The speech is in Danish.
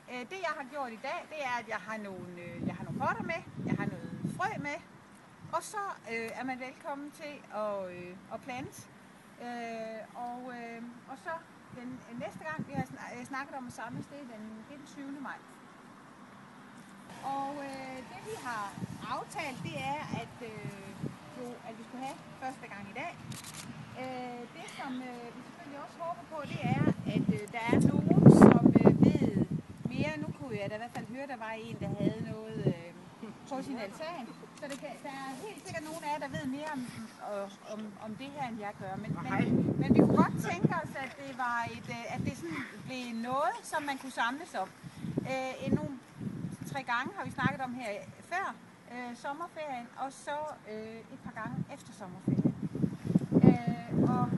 Det jeg har gjort i dag, det er, at jeg har nogle potter med, jeg har noget frø med, og så er man velkommen til at plante. Og så den næste gang, vi har snakket om at samles, det er den 20. maj. Og det vi har aftalt, det er, at vi skulle have første gang i dag. Det som vi selvfølgelig også håber på, det er, at der er nogen, som ved mere. Nu kunne jeg da i hvert fald høre, der var en, der havde noget på sin altan. Så der er helt sikkert nogen af jer, der ved mere om det her, end jeg gør. Men vi kunne godt tænke os, at det sådan blev noget, som man kunne samles om. Nogle 3 gange har vi snakket om her før sommerferien, og så et par gange efter sommerferien. Og